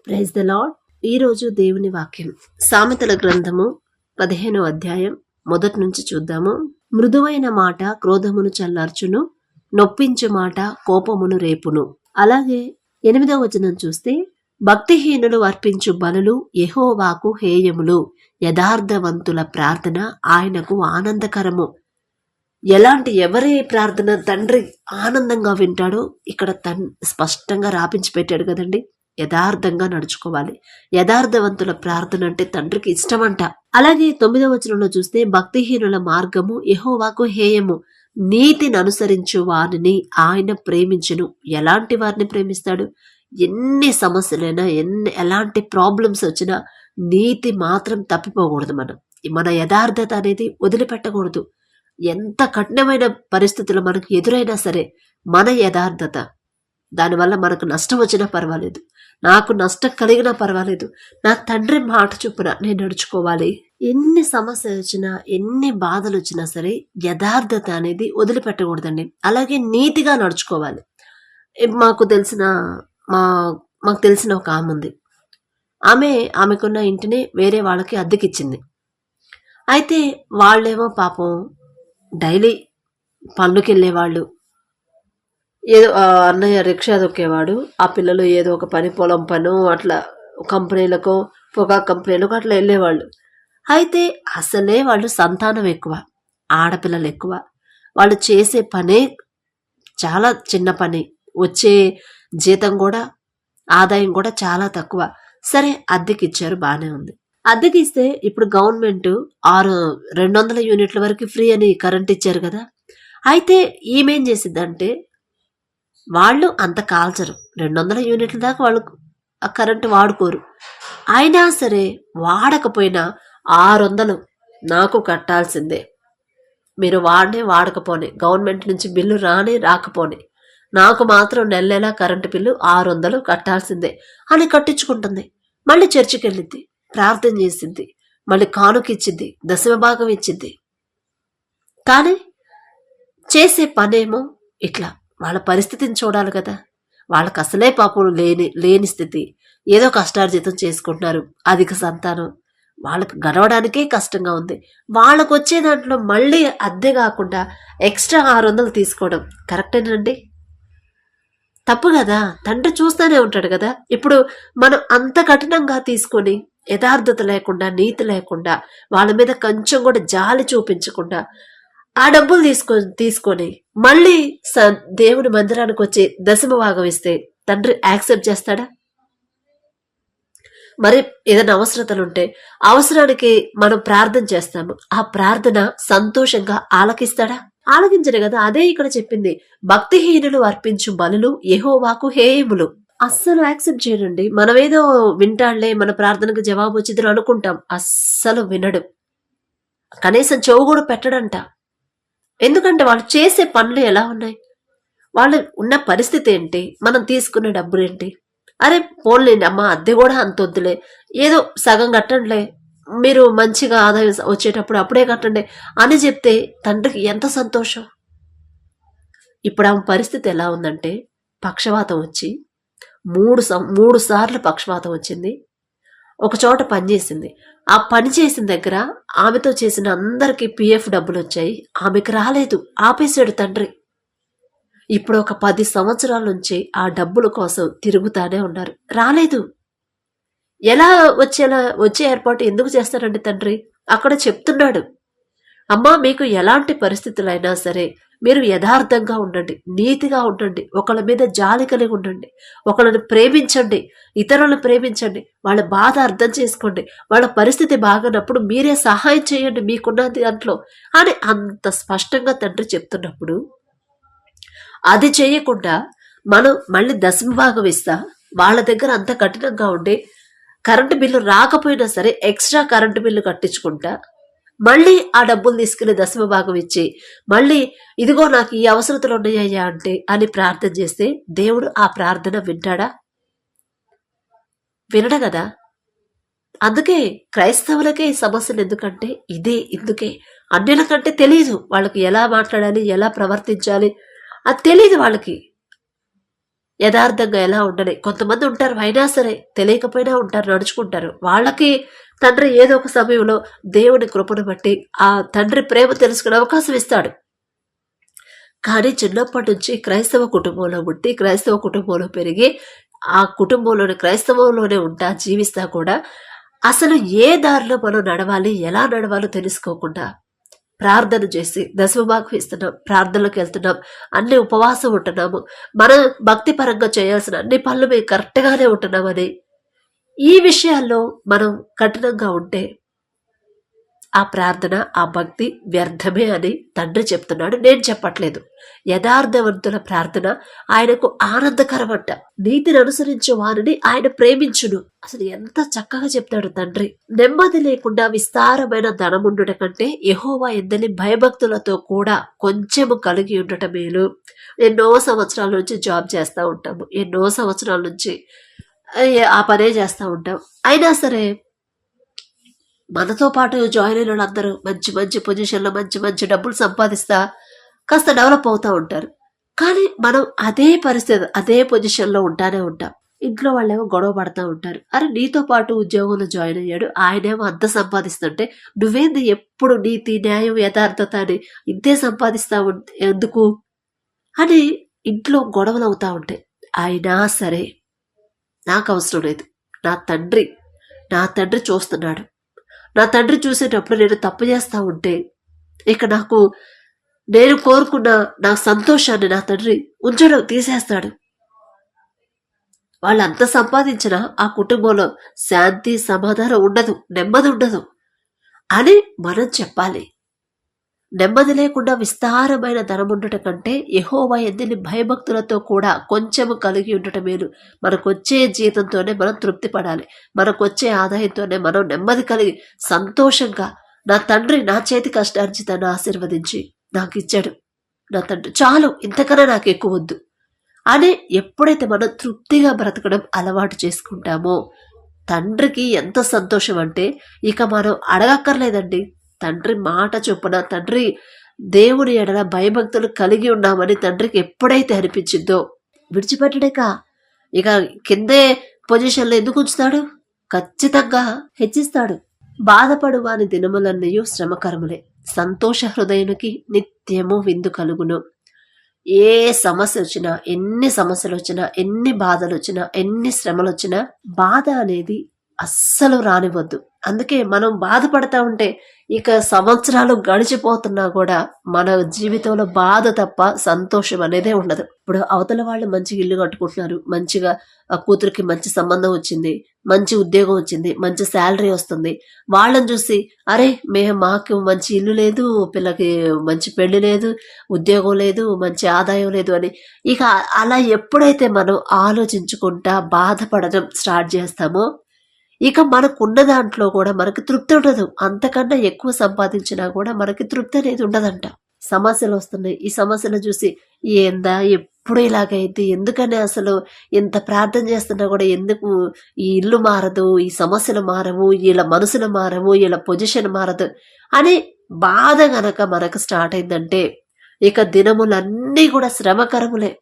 Praise the lord. ఈరోజు దేవుని వాక్యం సామెతల గ్రంథము 15వ అధ్యాయం మొదటి నుంచి చూద్దాము. మృదువైన మాట క్రోధమును చల్లార్చును, నొప్పించు మాట కోపమును రేపును. అలాగే 8వ వచనం చూస్తే, భక్తిహీనులు అర్పించు బలులు యెహోవాకు హేయములు, యథార్థవంతుల ప్రార్థన ఆయనకు ఆనందకరము. ఎవరి ప్రార్థన తండ్రి ఆనందంగా వింటాడో ఇక్కడ స్పష్టంగా రాపించి పెట్టాడు కదండి. యథార్థంగా నడుచుకోవాలి. యథార్థవంతుల ప్రార్థన అంటే తండ్రికి ఇష్టమంట. అలాగే 9వ వచనంలో చూస్తే, భక్తిహీనుల మార్గము యెహోవాకు హేయము, నీతిని అనుసరించు వారిని ఆయన ప్రేమించును. ఎలాంటి వారిని ప్రేమిస్తాడు? ఎన్ని సమస్యలైనా ఎలాంటి ప్రాబ్లమ్స్ వచ్చినా నీతి మాత్రం తప్పిపోకూడదు. మన యథార్థత అనేది వదిలిపెట్టకూడదు. ఎంత కఠినమైన పరిస్థితులు మనకు ఎదురైనా సరే మన యథార్థత, దానివల్ల మనకు నష్టం వచ్చినా పర్వాలేదు, నాకు నష్టం కలిగినా పర్వాలేదు, నా తండ్రి మాట చొప్పున నేను నడుచుకోవాలి. ఎన్ని సమస్యలు వచ్చినా ఎన్ని బాధలు వచ్చినా సరే యథార్థత అనేది వదిలిపెట్టకూడదండి. అలాగే నీతిగా నడుచుకోవాలి. మాకు తెలిసిన ఒక ఆమె ఉంది. ఆమెకున్న ఇంటిని వేరే వాళ్ళకి అద్దెకిచ్చింది. అయితే వాళ్ళేమో పాపం డైలీ పనులకి వెళ్ళేవాళ్ళు. ఏదో అన్నయ్య రిక్షా దొక్కేవాడు, ఆ పిల్లలు ఏదో ఒక పని, పొలం పను అట్లా కంపెనీలకో పొగాకు కంపెనీలకో అట్లా వెళ్ళేవాళ్ళు. అయితే అసలే వాళ్ళు సంతానం ఎక్కువ, ఆడపిల్లలు ఎక్కువ. వాళ్ళు చేసే పనే చాలా చిన్న పని, వచ్చే జీతం కూడా ఆదాయం కూడా చాలా తక్కువ. సరే అద్దెకిచ్చారు, బాగానే ఉంది. అద్దెకిస్తే ఇప్పుడు గవర్నమెంట్ 200 యూనిట్ల వరకు ఫ్రీ అని కరెంట్ ఇచ్చారు కదా. అయితే ఈమెం చేసిద్దంటే, వాళ్ళు అంత కాల్చరు, 200 యూనిట్ల దాకా వాళ్ళు ఆ కరెంటు వాడుకోరు. అయినా సరే వాడకపోయినా 600 నాకు కట్టాల్సిందే, మీరు వాడకపోనే, గవర్నమెంట్ నుంచి బిల్లు రాకపోనే, నాకు మాత్రం నెల కరెంటు బిల్లు 600 కట్టాల్సిందే అని కట్టించుకుంటుంది. మళ్ళీ చర్చికి వెళ్ళిద్ది, ప్రార్థన చేసిద్ది, మళ్ళీ కానుకిచ్చిద్ది, దశమ భాగం ఇచ్చిద్ది. కానీ చేసే పనేమో ఇట్లా. వాళ్ళ పరిస్థితిని చూడాలి కదా. వాళ్ళకి అసలే పాపం లేని స్థితి, ఏదో కష్టార్జితం చేసుకుంటున్నారు, అధిక సంతానం, వాళ్ళకి గడవడానికే కష్టంగా ఉంది. వాళ్ళకు వచ్చే దాంట్లో మళ్ళీ అద్దె కాకుండా ఎక్స్ట్రా 600 తీసుకోవడం కరెక్టేనండి? తప్పు కదా. తండ్రి చూస్తూనే ఉంటాడు కదా. ఇప్పుడు మనం అంత కఠినంగా తీసుకొని యథార్థత లేకుండా, నీతి లేకుండా, వాళ్ళ మీద కొంచెం కూడా జాలి చూపించకుండా ఆ డబ్బులు తీసుకొని మళ్ళీ దేవుని మందిరానికి వచ్చి దశమ భాగం ఇస్తే తండ్రి యాక్సెప్ట్ చేస్తాడా? మరి ఏదైనా అవసరతలుంటే అవసరానికి మనం ప్రార్థన చేస్తాము, ఆ ప్రార్థన సంతోషంగా ఆలకిస్తాడా? ఆలకించడు కదా. అదే ఇక్కడ చెప్పింది, భక్తిహీనులు అర్పించు బలులు యెహోవాకు హేయములు. అస్సలు యాక్సెప్ట్ చేయడండి. మనమేదో వింటాడులే, మన ప్రార్థనకు జవాబు వచ్చిందని అనుకుంటాం, అస్సలు వినడు. కనీసం చెవు కూడా పెట్టడంట. ఎందుకంటే వాళ్ళు చేసే పనులు ఎలా ఉన్నాయి, వాళ్ళు ఉన్న పరిస్థితి ఏంటి, మనం తీసుకున్న డబ్బులు ఏంటి. అరే పోన్లేండి అమ్మ, అద్దె కూడా అంత వద్దులే, ఏదో సగం కట్టండిలే, మీరు మంచిగా ఆదాయం వచ్చేటప్పుడు అప్పుడే కట్టండి అని చెప్తే తండ్రికి ఎంత సంతోషం. ఇప్పుడు ఆమె పరిస్థితి ఎలా ఉందంటే, పక్షవాతం వచ్చి 3 సార్లు పక్షవాతం వచ్చింది. ఒక చోట పనిచేసింది. ఆ పని చేసిన దగ్గర ఆమెతో చేసిన అందరికీ PF డబ్బులు వచ్చాయి, ఆమెకు రాలేదు, ఆపేశాడు తండ్రి. ఇప్పుడు ఒక 10 సంవత్సరాల నుంచి ఆ డబ్బుల కోసం తిరుగుతానే ఉన్నారు, రాలేదు. ఎలా వచ్చే ఏర్పాటు ఎందుకు చేస్తారండి తండ్రి? అక్కడ చెప్తున్నాడు, అమ్మా మీకు ఎలాంటి పరిస్థితులైనా సరే మీరు యథార్థంగా ఉండండి, నీతిగా ఉండండి, ఒకళ్ళ మీద జాలి కలిగి ఉండండి, ఒకళ్ళని ప్రేమించండి, ఇతరులను ప్రేమించండి, వాళ్ళ బాధ అర్థం చేసుకోండి, వాళ్ళ పరిస్థితి బాగానప్పుడు మీరే సహాయం చేయండి మీకున్న దాంట్లో అని అంత స్పష్టంగా తండ్రి చెప్తున్నప్పుడు, అది చేయకుండా మనం మళ్ళీ దశమ భాగం ఇస్తా, వాళ్ళ దగ్గర అంత కఠినంగా ఉండి కరెంటు బిల్లు రాకపోయినా సరే ఎక్స్ట్రా కరెంటు బిల్లు కట్టించుకుంటా, మళ్ళీ ఆ డబ్బులు తీసుకుని దశమ భాగం ఇచ్చి మళ్ళీ ఇదిగో నాకు ఈ అవసరతలు ఉన్నాయ్యా అంటే అని ప్రార్థన చేస్తే దేవుడు ఆ ప్రార్థన వింటాడా? వినడు కదా. అందుకే క్రైస్తవులకే ఈ సమస్యలు. ఎందుకంటే ఇందుకే అన్యుల కంటే తెలియదు వాళ్ళకి, ఎలా మాట్లాడాలి, ఎలా ప్రవర్తించాలి అది తెలియదు వాళ్ళకి. యథార్థంగా ఎలా ఉండాలి. కొంతమంది ఉంటారు అయినా సరే తెలియకపోయినా ఉంటారు, నడుచుకుంటారు. వాళ్ళకి తండ్రి ఏదో ఒక సమయంలో దేవుని కృపను బట్టి ఆ తండ్రి ప్రేమ తెలుసుకునే అవకాశం ఇస్తాడు. కానీ చిన్నప్పటి నుంచి క్రైస్తవ కుటుంబంలో పుట్టి క్రైస్తవ కుటుంబంలో పెరిగి ఆ కుటుంబంలోని క్రైస్తవంలోనే ఉంటా జీవిస్తా కూడా అసలు ఏ దారిలో మనం నడవాలి, ఎలా నడవాలో తెలుసుకోకుండా ప్రార్థన చేసి దశమభాగం ఇస్తున్నాం, ప్రార్థనలకు వెళ్తున్నాం, అన్ని ఉపవాసం ఉంటున్నాము, మనం భక్తి పరంగా చేయాల్సిన అన్ని పనులు మేము కరెక్ట్గానే ఉంటున్నామని ఈ విషయాల్లో మనం కఠినంగా ఉంటే ఆ ప్రార్థన, ఆ భక్తి వ్యర్థమే అని తండ్రి చెప్తున్నాడు, నేను చెప్పట్లేదు. యథార్థవంతుల ప్రార్థన ఆయనకు ఆనందకరమంట. నీతిని అనుసరించే వారిని ఆయన ప్రేమించును. అసలు ఎంత చక్కగా చెప్తాడు తండ్రి. నెమ్మది లేకుండా విస్తారమైన ధనముండుట కంటే యెహోవా యందలి భయభక్తులతో కూడా కొంచెము కలిగి ఉండటం మేలు. ఎన్నో సంవత్సరాల నుంచి జాబ్ చేస్తూ ఉంటాము, ఎన్నో సంవత్సరాల నుంచి ఆ పనే చేస్తూ ఉంటాం. అయినా సరే మనతో పాటు జాయిన్ అయిన వాళ్ళందరూ మంచి మంచి పొజిషన్లో మంచి మంచి డబ్బులు సంపాదిస్తా కాస్త డెవలప్ అవుతూ ఉంటారు. కానీ మనం అదే పరిస్థితి, అదే పొజిషన్లో ఉంటానే ఉంటాం. ఇంట్లో వాళ్ళేమో గొడవ పడుతూ ఉంటారు. అరే నీతో పాటు ఉద్యోగంలో జాయిన్ అయ్యాడు, ఆయనేమో అంత సంపాదిస్తుంటే నువ్వేంది ఎప్పుడు నీతి న్యాయం యథార్థత అని ఇంతే సంపాదిస్తా ఎందుకు అని ఇంట్లో గొడవలు అవుతూ ఉంటాయి. అయినా సరే నాకు అవసరం లేదు, నా తండ్రి చూస్తున్నాడు. నా తండ్రి చూసేటప్పుడు నేను తప్పు చేస్తా ఉంటే ఇక నేను కోరుకున్న నా సంతోషాన్ని నా తండ్రి ఉంచడం తీసేస్తాడు. వాళ్ళంత సంపాదించినా ఆ కుటుంబంలో శాంతి సమాధానం ఉండదు, నెమ్మది ఉండదు అని మనం చెప్పాలి. నెమ్మది లేకుండా విస్తారమైన ధనం ఉండటం కంటే యెహోవా యందలి భయభక్తులతో కూడా కొంచెము కలిగి ఉండటం మేలు. మనకొచ్చే జీతంతోనే మనం తృప్తి పడాలి, మనకొచ్చే ఆదాయంతోనే మనం నెమ్మది కలిగి సంతోషంగా నా తండ్రి నా చేతి కష్టార్జితాన్ని ఆశీర్వదించి నాకు ఇచ్చాడు, నా తండ్రి చాలు, ఇంతకన్నా నాకు ఎక్కువ వద్దు అని ఎప్పుడైతే మనం తృప్తిగా బ్రతకడం అలవాటు చేసుకుంటామో తండ్రికి ఎంత సంతోషం అంటే ఇక మనం అడగక్కర్లేదండి. తండ్రి మాట చొప్పున తండ్రి దేవుని ఎడల భయభక్తులు కలిగి ఉన్నామని తండ్రికి ఎప్పుడైతే అనిపించిందో విడిచిపెట్టడేక ఇక కిందే పొజిషన్లో ఎందుకు ఉంచుతాడు, ఖచ్చితంగా హెచ్చిస్తాడు. బాధపడు వాని దినములన్నయు శ్రమకరములే, సంతోష హృదయునికి నిత్యము విందు కలుగును. ఏ సమస్య వచ్చినా, ఎన్ని సమస్యలు వచ్చినా, ఎన్ని బాధలు వచ్చినా, ఎన్ని శ్రమలు వచ్చినా బాధ అనేది అస్సలు రానివ్వద్దు. అందుకే మనం బాధపడతా ఉంటే ఇక సంవత్సరాలు గడిచిపోతున్నా కూడా మన జీవితంలో బాధ తప్ప సంతోషం అనేదే ఉండదు. ఇప్పుడు అవతల వాళ్ళు మంచి ఇల్లు కట్టుకుంటున్నారు, మంచిగా ఆ కూతురికి మంచి సంబంధం వచ్చింది, మంచి ఉద్యోగం వచ్చింది, మంచి శాలరీ వస్తుంది. వాళ్ళని చూసి అరే మాకు మంచి ఇల్లు లేదు, పిల్లకి మంచి పెళ్లి లేదు, ఉద్యోగం లేదు, మంచి ఆదాయం లేదు అని ఇక అలా ఎప్పుడైతే మనం ఆలోచించుకుంటా బాధపడడం స్టార్ట్ చేస్తామో ఇక మనకున్న దాంట్లో కూడా మనకి తృప్తి ఉండదు. అంతకన్నా ఎక్కువ సంపాదించినా కూడా మనకి తృప్తి అనేది ఉండదంట. సమస్యలు వస్తున్నాయి, ఈ సమస్యలు చూసి ఏందా ఎప్పుడు ఇలాగైతే, ఎందుకని అసలు ఎంత ప్రార్థన చేస్తున్నా కూడా ఎందుకు ఈ ఇల్లు మారదు, ఈ సమస్యలు మారవు, వీళ్ళ మనసులు మారవు, వీళ్ళ పొజిషన్ మారదు అని బాధ గనక మనకు స్టార్ట్ అయిందంటే ఇక దినములన్నీ కూడా శ్రమకరములే.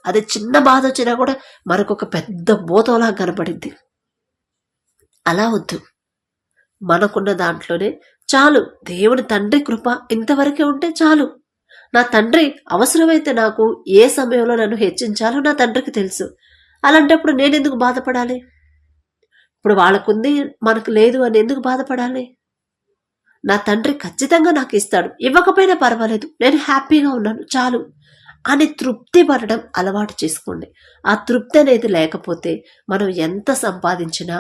అది చిన్న బాధ వచ్చినా కూడా మనకు ఒక పెద్ద భూతంలా కనపడింది. అలా వద్దు, మనకున్న దాంట్లోనే చాలు. దేవుని తండ్రి కృప ఇంతవరకే ఉంటే చాలు. నా తండ్రి అవసరమైతే నాకు ఏ సమయంలో నన్ను హెచ్చించాలో నా తండ్రికి తెలుసు. అలాంటప్పుడు నేను ఎందుకు బాధపడాలి? ఇప్పుడు వాళ్ళకుంది మనకు లేదు అని ఎందుకు బాధపడాలి? నా తండ్రి ఖచ్చితంగా నాకు ఇస్తాడు, ఇవ్వకపోయినా పర్వాలేదు, నేను హ్యాపీగా ఉన్నాను చాలు అని తృప్తి పడడం అలవాటు చేసుకోండి. ఆ తృప్తి అనేది లేకపోతే మనం ఎంత సంపాదించినా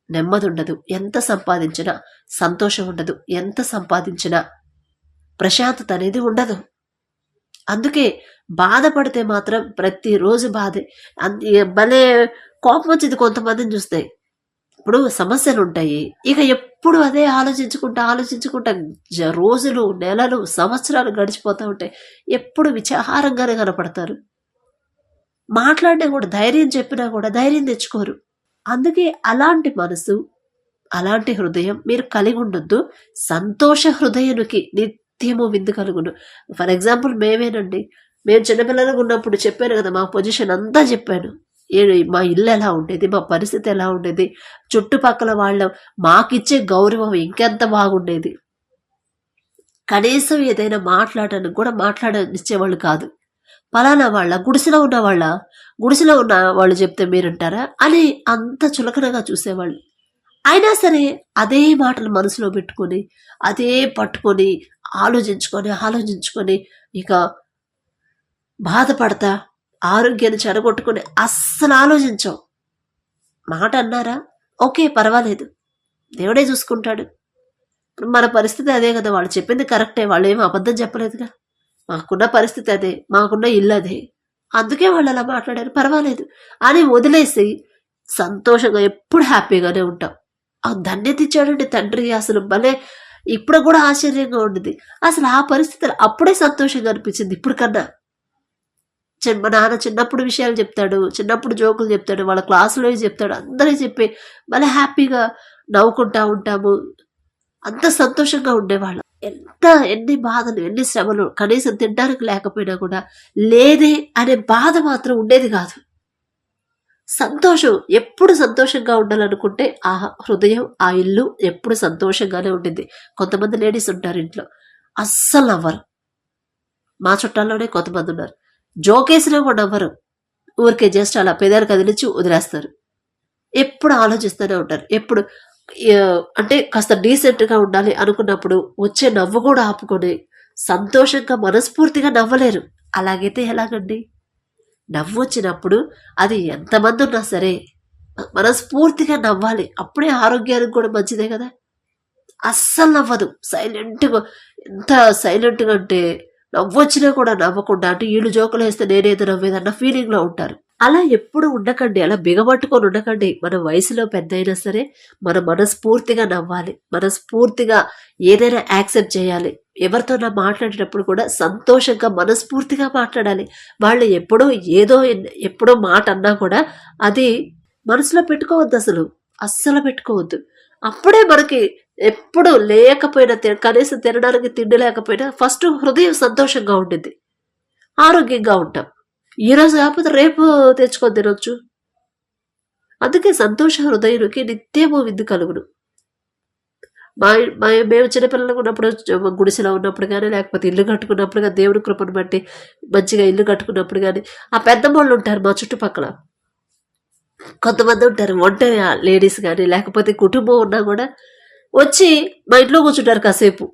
నెమ్మది ఉండదు, ఎంత సంపాదించినా సంతోషం ఉండదు, ఎంత సంపాదించినా ప్రశాంతత అనేది ఉండదు. అందుకే బాధపడితే మాత్రం ప్రతిరోజు బాధే. భలే కోపం వచ్చింది కొంతమందిని చూస్తే. ఇప్పుడు సమస్యలు ఉంటాయి, ఇక ఎప్పుడు అదే ఆలోచించుకుంటా రోజులు, నెలలు, సంవత్సరాలు గడిచిపోతూ ఉంటాయి. ఎప్పుడు విచారంగానే కనపడతారు. మాట్లాడినా కూడా ధైర్యం చెప్పినా కూడా ధైర్యం తెచ్చుకోరు. అందుకే అలాంటి మనసు, అలాంటి హృదయం మీరు కలిగి ఉండొద్దు. సంతోష హృదయునికి నిత్యము విందు కలుగును. ఫర్ ఎగ్జాంపుల్ మేము చిన్నపిల్లలుగా ఉన్నప్పుడు చెప్పాను కదా, మా పొజిషన్ అంతా చెప్పాను. మా ఇల్లు ఎలా ఉండేది, మా పరిస్థితి ఎలా ఉండేది, చుట్టుపక్కల వాళ్ళ మాకిచ్చే గౌరవం ఇంకెంత బాగుండేది. కనీసం ఏదైనా మాట్లాడడానికి కూడా మాట్లాడనిచ్చేవాళ్ళు కాదు. పలానా వాళ్ళ గుడిసెలో ఉన్న వాళ్ళు చెప్తే మీరుంటారా అని అంత చులకనగా చూసేవాళ్ళు. అయినా సరే అదే మాటలు మనసులో పెట్టుకొని అదే పట్టుకొని ఆలోచించుకొని ఇక బాధపడతా ఆరోగ్యాన్ని చెడగొట్టుకొని అస్సలు ఆలోచించాం. మాట అన్నారా, ఓకే పర్వాలేదు, దేవుడే చూసుకుంటాడు. ఇప్పుడు మన పరిస్థితి అదే కదా, వాళ్ళు చెప్పింది కరెక్టే, వాళ్ళు ఏమి అబద్ధం చెప్పలేదుగా. మాకున్న పరిస్థితి అదే, మాకున్న ఇల్లు అదే, అందుకే వాళ్ళు అలా మాట్లాడారు, పర్వాలేదు అని వదిలేసి సంతోషంగా ఎప్పుడు హ్యాపీగానే ఉంటాం. ఆ ధన్యత ఇచ్చాడండి తండ్రి, అసలు భలే. ఇప్పుడు కూడా ఆశ్చర్యంగా ఉండేది అసలు ఆ పరిస్థితులు. అప్పుడే సంతోషంగా అనిపించింది ఇప్పుడు కన్నా. మా నాన్న చిన్నప్పుడు విషయాలు చెప్తాడు, చిన్నప్పుడు జోకులు చెప్తాడు, వాళ్ళ క్లాసులో చెప్తాడు, అందరికీ చెప్పి భలే హ్యాపీగా నవ్వుకుంటా ఉంటాము. అంత సంతోషంగా ఉండేవాళ్ళం. ఎన్ని బాధలు, ఎన్ని శ్రమలు, కనీసం తినడానికి లేకపోయినా కూడా లేదే అనే బాధ మాత్రం ఉండేది కాదు. సంతోషం, ఎప్పుడు సంతోషంగా ఉండాలనుకుంటే ఆ హృదయం, ఆ ఇల్లు ఎప్పుడు సంతోషంగానే ఉండింది. కొంతమంది లేడీస్ ఉంటారు ఇంట్లో అస్సలు నవ్వరు. మా చుట్టాల్లోనే కొంతమంది ఉన్నారు, జోకేసినా కూడా నవ్వరు, ఊరికే జస్ట్ అలా పెదాలు కదిలించి వదిలేస్తారు. ఎప్పుడు ఆలోచిస్తూనే ఉంటారు. ఎప్పుడు అంటే కాస్త డీసెంట్గా ఉండాలి అనుకున్నప్పుడు వచ్చే నవ్వు కూడా ఆపుకొని సంతోషంగా మనస్ఫూర్తిగా నవ్వలేరు. అలాగైతే ఎలాగండి? నవ్వు వచ్చినప్పుడు అది ఎంతమంది ఉన్నా సరే మనస్ఫూర్తిగా నవ్వాలి, అప్పుడే ఆరోగ్యానికి కూడా మంచిదే కదా. అస్సలు నవ్వదు, సైలెంట్గా. ఎంత సైలెంట్గా అంటే నవ్వు వచ్చినా కూడా నవ్వకుండా, అంటే వీళ్ళు జోకులు వేస్తే నేనేదో నవ్వేదన్న ఫీలింగ్లో ఉంటారు. అలా ఎప్పుడు ఉండకండి, అలా బిగబట్టుకొని ఉండకండి. మన వయసులో పెద్ద అయినా సరే మనం మనస్ఫూర్తిగా నవ్వాలి, మనస్ఫూర్తిగా ఏదైనా యాక్సెప్ట్ చేయాలి. ఎవరితోనా మాట్లాడేటప్పుడు కూడా సంతోషంగా మనస్ఫూర్తిగా మాట్లాడాలి. వాళ్ళు ఎప్పుడో మాట అన్నా కూడా అది మనసులో పెట్టుకోవద్దు, అస్సలు పెట్టుకోవద్దు. అప్పుడే మనకి ఎప్పుడు లేకపోయినా, కనీసం తినడానికి తిండి లేకపోయినా ఫస్ట్ హృదయం సంతోషంగా ఉంటుంది, ఆరోగ్యంగా ఉంటాం. ఈరోజు కాకపోతే రేపు తెచ్చుకొని తినొచ్చు. అందుకే సంతోష హృదయునికి నిత్యము విందు కలుగును. మేము చిన్నపిల్లలు ఉన్నప్పుడు, గుడిసెలో ఉన్నప్పుడు కానీ, లేకపోతే ఇల్లు కట్టుకున్నప్పుడు కానీ, దేవుడి కృపను బట్టి మంచిగా ఇల్లు కట్టుకున్నప్పుడు కానీ, ఆ పెద్దమ్మోళ్ళు ఉంటారు మా చుట్టుపక్కల, కొంతమంది ఉంటారు ఒంటరి లేడీస్ కానీ, లేకపోతే కుటుంబం ఉన్నా కూడా వచ్చి మా ఇంట్లో కూర్చుంటారు కాసేపు.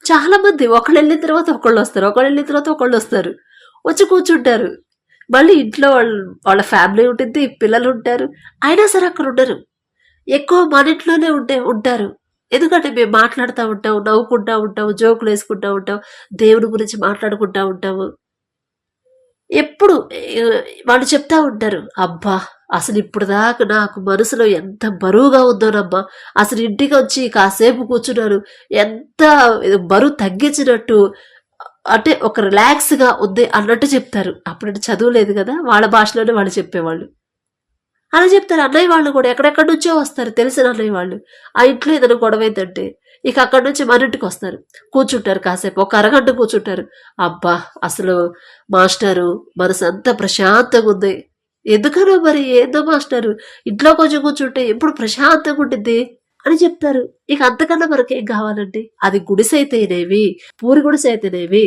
చాలా మంది ఒకళ్ళు వెళ్ళిన తర్వాత ఒకళ్ళు వస్తారు, వచ్చి కూర్చుంటారు. మళ్ళీ ఇంట్లో వాళ్ళ ఫ్యామిలీ ఉంటుంది, పిల్లలు ఉంటారు, అయినా సరే అక్కడ ఉండరు. ఎక్కువ మన ఇంట్లోనే ఉంటారు. ఎందుకంటే మేము మాట్లాడుతూ ఉంటాము, నవ్వుకుంటూ ఉంటాము, జోకులు వేసుకుంటూ ఉంటాం, దేవుడి గురించి మాట్లాడుకుంటూ ఉంటాము. ఎప్పుడు వాళ్ళు చెప్తా ఉంటారు, అబ్బా అసలు ఇప్పుడు దాకా నాకు మనసులో ఎంత బరువుగా ఉందోనమ్మా, అసలు ఇంటికి వచ్చి కాసేపు కూర్చున్నారు, ఎంత బరువు తగ్గించినట్టు, అంటే ఒక రిలాక్స్గా ఉంది అన్నట్టు చెప్తారు. అప్పుడు చదువు లేదు కదా, వాళ్ళ భాషలోనే వాళ్ళు చెప్పేవాళ్ళు అలా చెప్తారు. అన్నయ్య వాళ్ళు కూడా ఎక్కడెక్కడి నుంచో వస్తారు, తెలిసిన అన్నయ్య వాళ్ళు. ఆ ఇంట్లో ఏదైనా గొడవ ఏంటంటే ఇక అక్కడి నుంచి మన ఇంటికి వస్తారు, కూర్చుంటారు, కాసేపు ఒక అరగంట కూర్చుంటారు. అబ్బా అసలు మాస్టరు మనసు అంత ప్రశాంతంగా ఉంది, ఎందుకనో మరి ఏందో మాస్టరు, ఇంట్లో కొంచెం కూర్చుంటే ఎప్పుడు ప్రశాంతంగా ఉంటుంది అని చెప్తారు. ఇక అంతకన్నా మనకేం కావాలండి? అది గుడిసె అయితేనేవి, పూరి గుడిసె అయితేనేవి,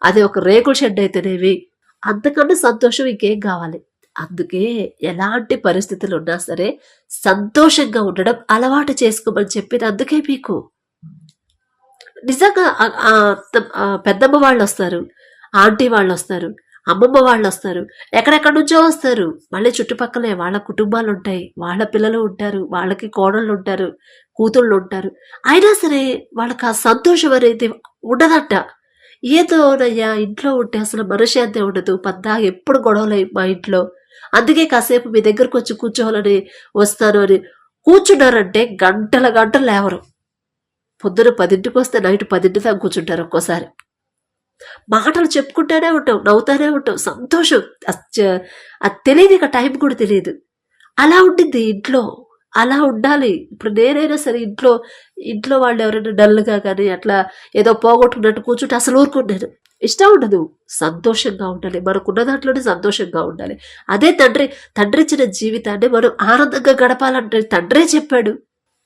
అది ఒక రేకుల షెడ్ అయితేనేవి, అంతకన్నా సంతోషం ఇంకేం కావాలి? అందుకే ఎలాంటి పరిస్థితులు ఉన్నా సరే సంతోషంగా ఉండడం అలవాటు చేసుకోమని చెప్పేది అందుకే మీకు. నిజంగా పెద్దమ్మ వాళ్ళు వస్తారు, ఆంటీ వాళ్ళు వస్తారు, అమ్మమ్మ వాళ్ళు వస్తారు, ఎక్కడెక్కడి నుంచో వస్తారు. మళ్ళీ చుట్టుపక్కలే వాళ్ళ కుటుంబాలు ఉంటాయి, వాళ్ళ పిల్లలు ఉంటారు, వాళ్ళకి కోడళ్ళు ఉంటారు, కూతుళ్ళు ఉంటారు. అయినా సరే వాళ్ళకి ఆ సంతోషం అనేది ఉండదట. ఏదోనయ్యా ఇంట్లో ఉంటే అసలు మనశ్శాంతి ఉండదు, పద్దాగా ఎప్పుడు గొడవలే మా ఇంట్లో, అందుకే కాసేపు మీ దగ్గరకు వచ్చి కూర్చోవాలని వస్తాను అని కూర్చున్నారంటే గంటలు లేవరు. పొద్దున 10ంటికి వస్తే నైట్ 10ంటి దాకా కూర్చుంటారు. ఒక్కోసారి మాటలు చెప్పుకుంటూనే ఉంటాం, నవ్వుతూనే ఉంటాం, సంతోషం అది తెలియదు, ఇక టైం కూడా తెలియదు. అలా ఉండింది ఇంట్లో, అలా ఉండాలి. ఇప్పుడు నేనైనా సరే ఇంట్లో వాళ్ళు ఎవరైనా డల్గా కానీ అట్లా ఏదో పోగొట్టుకున్నట్టు కూర్చుంటే అసలు ఊరుకున్నాను. ఇష్టం ఉండదు. సంతోషంగా ఉండాలి. మనకున్న దాంట్లోనే సంతోషంగా ఉండాలి. అదే తండ్రి ఇచ్చిన జీవితాన్ని మనం ఆనందంగా గడపాలంటే తండ్రే చెప్పాడు.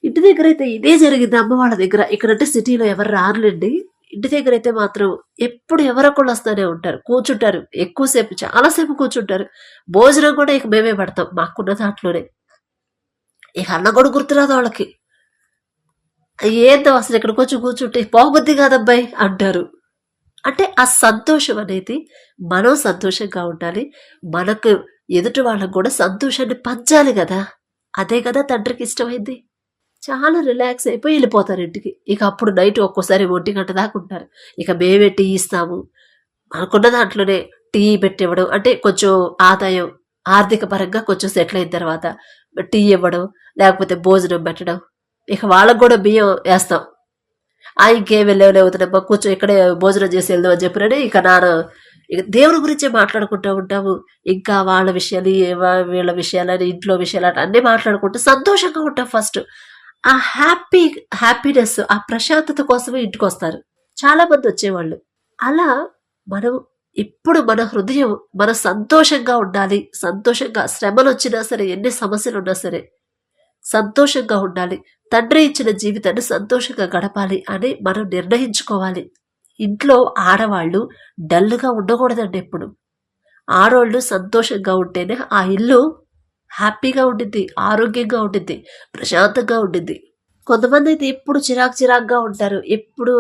ఇంటి దగ్గర అయితే ఇదే జరిగింది అమ్మ వాళ్ళ దగ్గర. ఇక్కడంటే సిటీలో ఎవరు రారులేండి. ఇంటి దగ్గర అయితే మాత్రం ఎప్పుడు ఎవరొకళ్ళు వస్తూనే ఉంటారు, కూర్చుంటారు, ఎక్కువసేపు చాలాసేపు కూర్చుంటారు. భోజనం కూడా ఇక మేమే పడతాం మాకున్న దాంట్లోనే. ఇక అన్న కూడా గుర్తురాదు వాళ్ళకి. ఏందో అసలు ఇక్కడికి వచ్చి కూర్చుంటే పోబుద్ది కాదబ్బాయి అంటారు. అంటే ఆ సంతోషం అనేది మనం సంతోషంగా ఉండాలి. మనకు ఎదుటి వాళ్ళకు కూడా సంతోషాన్ని పంచాలి కదా. అదే కదా తండ్రికి ఇష్టమైంది. చాలా రిలాక్స్ అయిపోయి వెళ్ళిపోతారు ఇంటికి. ఇక అప్పుడు నైట్ ఒక్కోసారి 1 గంట దాకా ఉంటారు. ఇక మేమే టీ ఇస్తాము. మనకున్న దాంట్లోనే టీ పెట్టివ్వడం, అంటే కొంచెం ఆదాయం ఆర్థిక పరంగా కొంచెం సెటిల్ అయిన తర్వాత టీ ఇవ్వడం, లేకపోతే భోజనం పెట్టడం. ఇక వాళ్ళకు కూడా బియ్యం వేస్తాం. ఇంకేం వెళ్ళేవుతున్నామ్మా, కూర్చో ఇక్కడే భోజనం చేసి వెళ్దాం అని చెప్పినని ఇక ఇక దేవుని గురించే మాట్లాడుకుంటూ ఉంటాము. ఇంకా వాళ్ళ విషయాలు వీళ్ళ విషయాలని, ఇంట్లో విషయాలు అన్నీ మాట్లాడుకుంటూ సంతోషంగా ఉంటాం. ఫస్ట్ ఆ హ్యాపీనెస్, ఆ ప్రశాంతత కోసమే ఇంటికి వస్తారు చాలా మంది వచ్చేవాళ్ళు. అలా మనం ఇప్పుడు మన హృదయం మనం సంతోషంగా ఉండాలి. సంతోషంగా శ్రమలు వచ్చినా సరే, ఎన్ని సమస్యలు ఉన్నా సరే సంతోషంగా ఉండాలి. తండ్రి ఇచ్చిన జీవితాన్ని సంతోషంగా గడపాలి అని మనం నిర్ణయించుకోవాలి. ఇంట్లో ఆడవాళ్ళు డల్గా ఉండకూడదండి. ఎప్పుడు ఆడవాళ్ళు సంతోషంగా ఉంటేనే ఆ ఇల్లు హ్యాపీగా ఉండిద్ది, ఆరోగ్యంగా ఉండిద్ది, ప్రశాంతంగా ఉండిద్ది. కొంతమంది అయితే ఎప్పుడు చిరాకుగా ఉంటారు, ఎప్పుడు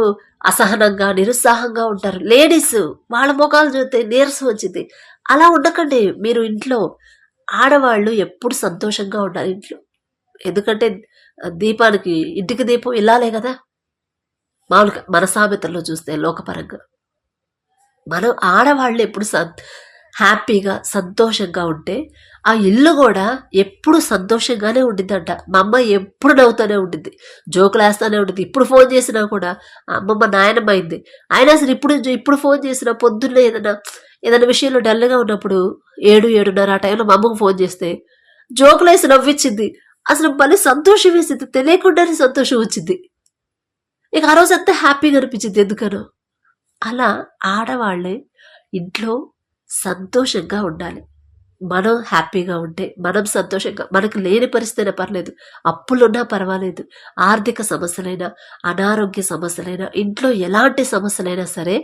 అసహనంగా నిరుత్సాహంగా ఉంటారు. లేడీస్ వాళ్ళ ముఖాలు చూస్తే నీరసం వచ్చింది. అలా ఉండకండి. మీరు ఇంట్లో ఆడవాళ్ళు ఎప్పుడు సంతోషంగా ఉండాలి ఇంట్లో. ఎందుకంటే దీపానికి, ఇంటికి దీపం ఇల్లాలే కదా. మామూలుగా మన సామెతల్లో చూస్తే లోకపరంగా మనం ఆడవాళ్ళు ఎప్పుడు హ్యాపీగా సంతోషంగా ఉంటే ఆ ఇల్లు కూడా ఎప్పుడు సంతోషంగానే ఉండిద్దంట. మా అమ్మ ఎప్పుడు నవ్వుతూనే ఉండిద్ది, జోకులు వేస్తూనే ఉంటుంది. ఇప్పుడు ఫోన్ చేసినా కూడా అమ్మమ్మ నాయనమ్మ అయింది, అయినా సరే ఇప్పుడు ఫోన్ చేసినా పొద్దున్నే ఏదైనా విషయంలో డల్గా ఉన్నప్పుడు 7-7:30 ఆ టైంలో మా అమ్మకు ఫోన్ చేస్తే జోకులు వేసి నవ్విచ్చింది. అసలు మళ్ళీ సంతోషం వేసింది, తెలియకుండానే సంతోషం వచ్చింది. ఇక ఆ రోజు అంతా హ్యాపీగా అనిపించింది ఎందుకనో. అలా ఆడవాళ్ళే ఇంట్లో సంతోషంగా ఉండాలి. మనం హ్యాపీగా ఉంటే, మనం సంతోషంగా, మనకు లేని పరిస్థితి అయినా పర్లేదు, అప్పులున్నా పర్వాలేదు, ఆర్థిక సమస్యలైనా, అనారోగ్య సమస్యలైనా, ఇంట్లో ఎలాంటి సమస్యలైనా సరే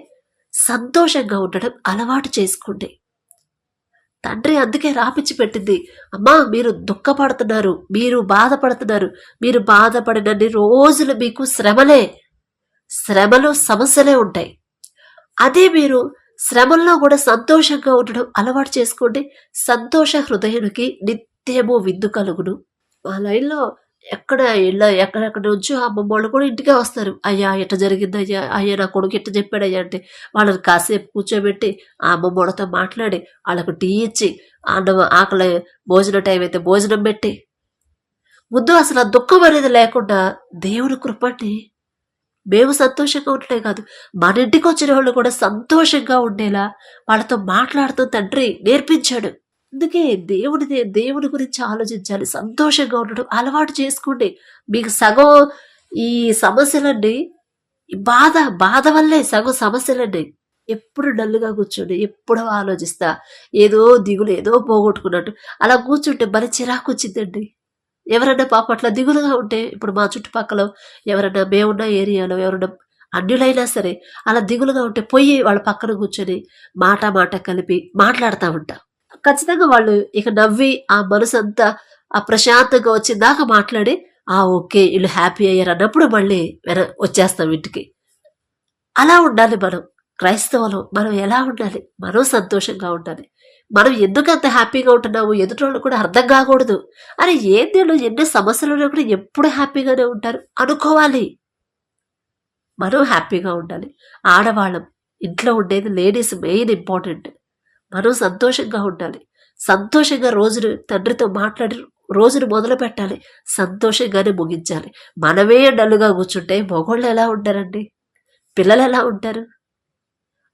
సంతోషంగా ఉండడం అలవాటు చేసుకోండి. తండ్రి అందుకే రాపిచ్చి పెట్టింది, అమ్మా మీరు దుఃఖపడుతున్నారు, మీరు బాధపడుతున్నారు, మీరు బాధపడినన్ని రోజులు మీకు శ్రమలు సమస్యలే ఉంటాయి. అదే మీరు శ్రమల్లో కూడా సంతోషంగా ఉండడం అలవాటు చేసుకోండి. సంతోష హృదయునికి నిత్యము విందు కలుగును. ఆ లైన్లో ఎక్కడెక్కడ నుంచో అమ్మమ్మ వాళ్ళు కూడా ఇంటికే వస్తారు. అయ్యా ఎట్ట జరిగింది అయ్యా, అయ్యా నా కొడుకు ఎట్ట చెప్పాడయ్యా అంటే వాళ్ళని కాసేపు కూర్చోబెట్టి ఆ అమ్మమ్మ వాళ్ళతో మాట్లాడి వాళ్ళకు టీ ఇచ్చి, అన్నం ఆకలి భోజనం టైం అయితే భోజనం పెట్టి, ముందు అసలు ఆ దుఃఖం అనేది లేకుండా దేవుని కృపని మేము సంతోషంగా ఉండటమే కాదు, మన ఇంటికి వచ్చిన వాళ్ళు కూడా సంతోషంగా ఉండేలా వాళ్ళతో మాట్లాడుతూ తండ్రి నేర్పించాడు. అందుకే దేవుడి గురించి ఆలోచించాలి, సంతోషంగా ఉండడం అలవాటు చేసుకోండి. మీకు సగం ఈ సమస్యలన్నీ బాధ వల్లే సగం సమస్యలన్నీ. ఎప్పుడు డల్లుగా కూర్చోండి, ఎప్పుడో ఆలోచిస్తా, ఏదో దిగులు, ఏదో పోగొట్టుకున్నట్టు అలా కూర్చుంటే మరి చిరాకు వచ్చిందండి. ఎవరన్నా పాప అట్లా దిగులుగా ఉంటే, ఇప్పుడు మా చుట్టుపక్కల ఎవరన్నా మేమున్న ఏరియాలో ఎవరన్నా అన్యులైనా సరే అలా దిగులుగా ఉంటే పోయి వాళ్ళ పక్కన కూర్చొని మాట కలిపి మాట్లాడుతూ ఉంటా. ఖచ్చితంగా వాళ్ళు ఇక నవ్వి ఆ మనసంతా ఆ ప్రశాంతంగా వచ్చిందాకా మాట్లాడి ఓకే వీళ్ళు హ్యాపీ అయ్యారు అన్నప్పుడు మళ్ళీ వచ్చేస్తాం ఇంటికి. అలా ఉండాలి మనం. క్రైస్తవులు మనం ఎలా ఉండాలి, మనం సంతోషంగా ఉండాలి. మనం ఎందుకు అంత హ్యాపీగా ఉంటున్నాము ఎదుటి కూడా అర్థం కాకూడదు. అరే ఏందేళ్ళు ఎన్ని సమస్యలు కూడా ఎప్పుడు హ్యాపీగానే ఉంటారు అనుకోవాలి. మనం హ్యాపీగా ఉండాలి. ఆడవాళ్ళం ఇంట్లో ఉండేది లేడీస్ మెయిన్ ఇంపార్టెంట్. మనం సంతోషంగా ఉండాలి. సంతోషంగా రోజును తండ్రితో మాట్లాడి రోజును మొదలు పెట్టాలి, సంతోషంగానే ముగించాలి. మనమే డల్లుగా కూర్చుంటే మగోళ్ళు ఎలా ఉంటారండి, పిల్లలు ఎలా ఉంటారు?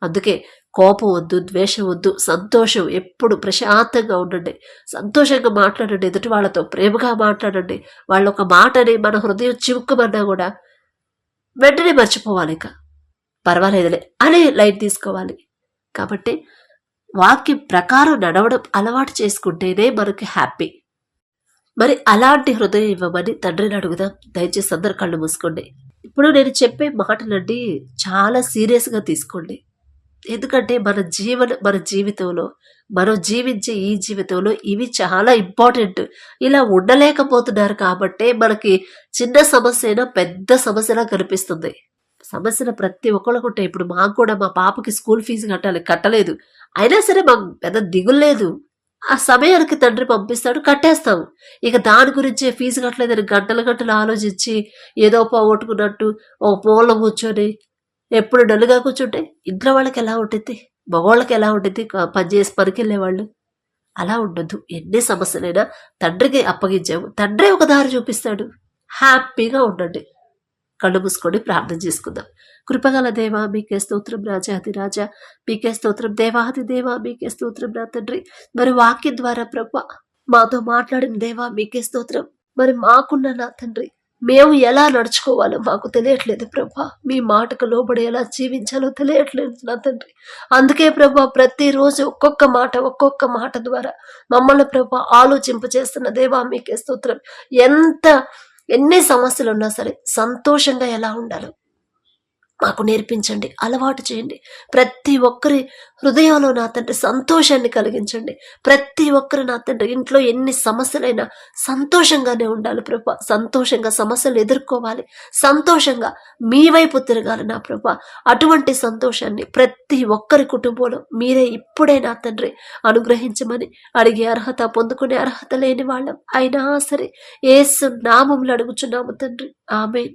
అందుకే కోపం వద్దు, ద్వేషం వద్దు, సంతోషం ఎప్పుడు ప్రశాంతంగా ఉండండి. సంతోషంగా మాట్లాడండి, ఎదుటి వాళ్ళతో ప్రేమగా మాట్లాడండి. వాళ్ళొక మాటని మన హృదయం చివుక్కుమన్నా కూడా వెంటనే మర్చిపోవాలి. ఇక పర్వాలేదులే అని లైట్ తీసుకోవాలి. కాబట్టి వాక్యం ప్రకారం నడవడం అలవాటు చేసుకుంటేనే మనకి హ్యాపీ. మరి అలాంటి హృదయం ఇవ్వమని తండ్రిని అడుగుదాం. దయచేసి అందరు కళ్ళు మూసుకోండి. ఇప్పుడు నేను చెప్పే మాటలన్నీ చాలా సీరియస్గా తీసుకోండి. ఎందుకంటే మన జీవితంలో మనం జీవించే ఈ జీవితంలో ఇవి చాలా ఇంపార్టెంట్. ఇలా ఉండలేకపోతున్నారు కాబట్టే మనకి చిన్న సమస్య అయినా పెద్ద సమస్యలా కనిపిస్తుంది. సమస్యలు ప్రతి ఒక్కళ్ళకు ఉంటాయి. ఇప్పుడు మాకు కూడా మా పాపకి స్కూల్ ఫీజు కట్టలేదు. అయినా సరే మాకు పెద్ద దిగులు లేదు. ఆ సమయానికి తండ్రి పంపిస్తాడు, కట్టేస్తాం. ఇక దాని గురించి ఫీజు కట్టలేదని గంటలు ఆలోచించి ఏదో పోగొట్టుకున్నట్టు ఒక మూలలో కూర్చొని ఎప్పుడు డల్లుగా కూర్చుంటే ఇంట్లో వాళ్ళకి ఎలా ఉంటుంది, మగవాళ్ళకి ఎలా ఉంటుంది, పనిచేసి పనికెళ్ళేవాళ్ళు. అలా ఉండొద్దు. ఎన్ని సమస్యలైనా తండ్రికి అప్పగించాము, తండ్రే ఒక దారి చూపిస్తాడు. హ్యాపీగా ఉండండి. కళ్ళు మూసుకొని ప్రార్థన చేసుకుందాం. కృపగల దేవా మీకే స్తోత్రం, రాజాది రాజా మీకే స్తోత్రం, దేవాది దేవా మీకే స్తోత్రం నా తండ్రి. మరి వాక్యం ద్వారా ప్రభా మాతో మాట్లాడిన దేవా మీకే స్తోత్రం. మరి మాకున్న నా తండ్రి మేము ఎలా నడుచుకోవాలో మాకు తెలియట్లేదు ప్రభా. మీ మాటకు లోబడి ఎలా జీవించాలో తెలియట్లేదు నా తండ్రి. అందుకే ప్రభా ప్రతిరోజు ఒక్కొక్క మాట ద్వారా మమ్మల్ని ప్రభా ఆలోచింపచేస్తున్న దేవా మీకే స్తోత్రం. ఎన్ని సమస్యలు ఉన్నా సరే సంతోషంగా ఎలా ఉండాలో మాకు నేర్పించండి, అలవాటు చేయండి. ప్రతి ఒక్కరి హృదయంలో నా తండ్రి సంతోషాన్ని కలిగించండి. ప్రతి ఒక్కరు నా తండ్రి ఇంట్లో ఎన్ని సమస్యలైనా సంతోషంగానే ఉండాలి ప్రభా. సంతోషంగా సమస్యలు ఎదుర్కోవాలి, సంతోషంగా మీ వైపు తిరగాలి నా ప్రభా. అటువంటి సంతోషాన్ని ప్రతి ఒక్కరి కుటుంబంలో మీరే ఇప్పుడే నా తండ్రి అనుగ్రహించమని అడిగే అర్హత, పొందుకునే అర్హత లేని వాళ్ళం అయినా సరే యేసు నామములో అడుగుచున్నాము తండ్రి. ఆమేన్.